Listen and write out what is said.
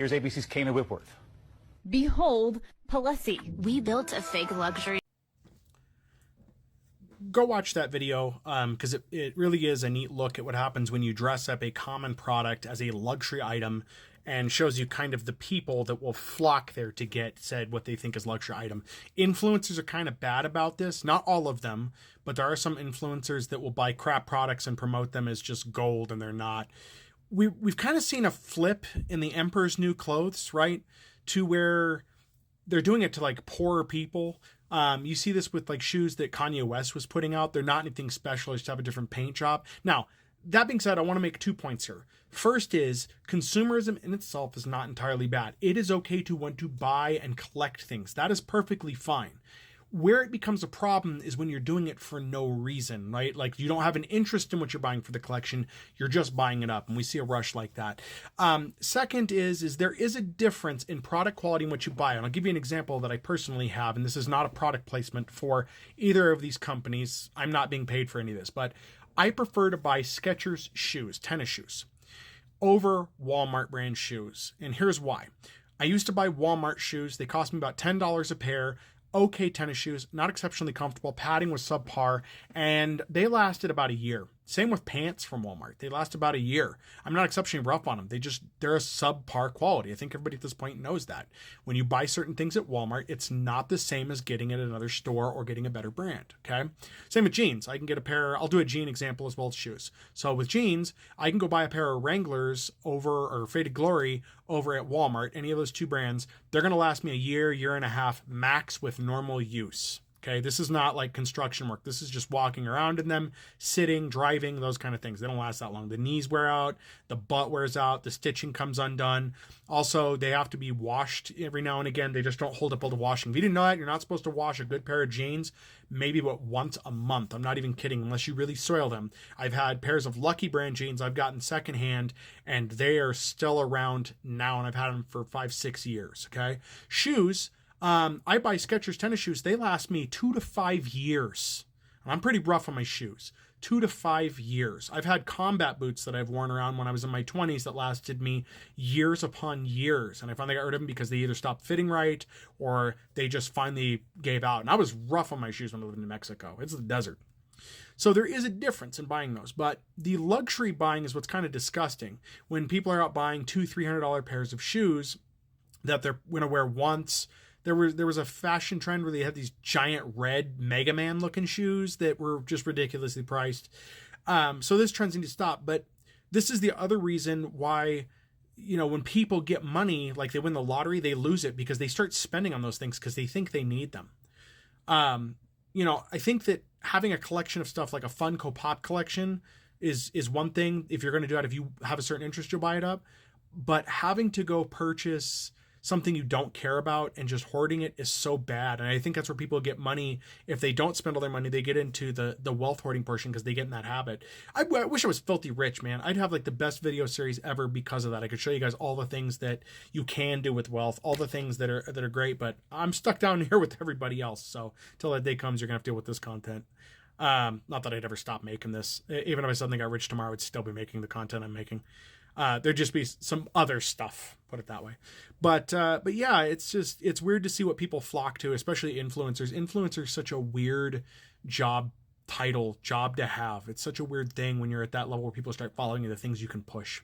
Here's ABC's Kana Whitworth. Behold, Palessi. We built a fake luxury. Go watch that video because it really is a neat look at what happens when you dress up a common product as a luxury item, and shows you kind of the people that will flock there to get said what they think is luxury item. Influencers are kind of bad about this. Not all of them, but there are some influencers that will buy crap products and promote them as just gold, and they're not. We've kind of seen a flip in the Emperor's New Clothes, right? To where they're doing it to like poorer people. You see this with like shoes that Kanye West was putting out. They're not anything special. They just have a different paint job. Now, that being said, I want to make 2 points here. First is consumerism in itself is not entirely bad. It is okay to want to buy and collect things. That is perfectly fine. Where it becomes a problem is when you're doing it for no reason, right? Like you don't have an interest in what you're buying for the collection. You're just buying it up. And we see a rush like that. Second is there is a difference in product quality in what you buy. And I'll give you an example that I personally have. And this is not a product placement for either of these companies. I'm not being paid for any of this, but I prefer to buy Skechers shoes, tennis shoes, over Walmart brand shoes. And here's why. I used to buy Walmart shoes. They cost me about $10 a pair. Okay tennis shoes, not exceptionally comfortable. Padding was subpar, and they lasted about a year. Same with pants from Walmart. They last about a year. I'm not exceptionally rough on them. They're a subpar quality. I think everybody at this point knows that. When you buy certain things at Walmart, it's not the same as getting it at another store or getting a better brand, okay? Same with jeans. I can get a pair, I'll do a jean example as well as shoes. So with jeans, I can go buy a pair of Wranglers or Faded Glory over at Walmart, any of those two brands. They're going to last me a year, year and a half max with normal use. Okay, this is not like construction work. This is just walking around in them, sitting, driving, those kind of things. They don't last that long. The knees wear out, the butt wears out, the stitching comes undone. Also, they have to be washed every now and again. They just don't hold up all the washing. If you didn't know that, you're not supposed to wash a good pair of jeans maybe but once a month. I'm not even kidding, unless you really soil them. I've had pairs of Lucky brand jeans I've gotten secondhand, and they are still around now, and I've had them for 5-6 years, okay? Shoes. I buy Skechers tennis shoes. They last me 2 to 5 years. And I'm pretty rough on my shoes. 2 to 5 years. I've had combat boots that I've worn around when I was in my 20s that lasted me years upon years. And I finally got rid of them because they either stopped fitting right or they just finally gave out. And I was rough on my shoes when I lived in New Mexico. It's the desert. So there is a difference in buying those, but the luxury buying is what's kind of disgusting. When people are out buying $200-$300 pairs of shoes that they're going to wear once. There was a fashion trend where they had these giant red Mega Man looking shoes that were just ridiculously priced. So this trend needs to stop. But this is the other reason why, when people get money, like they win the lottery, they lose it because they start spending on those things because they think they need them. I think that having a collection of stuff like a Funko Pop collection is one thing. If you're going to do that, if you have a certain interest, you'll buy it up. But having to go purchase something you don't care about and just hoarding it is so bad. And I think that's where people get money. If they don't spend all their money, they get into the wealth hoarding portion because they get in that habit. I wish I was filthy rich, man. I'd have like the best video series ever because of that. I could show you guys all the things that you can do with wealth, all the things that are great, but I'm stuck down here with everybody else. So till that day comes, you're gonna have to deal with this content. Not that I'd ever stop making this. Even if I suddenly got rich tomorrow, I'd still be making the content I'm making. There'd just be some other stuff, put it that way. But yeah, it's weird to see what people flock to, especially influencers. Influencers are such a weird job to have. It's such a weird thing when you're at that level where people start following you, the things you can push.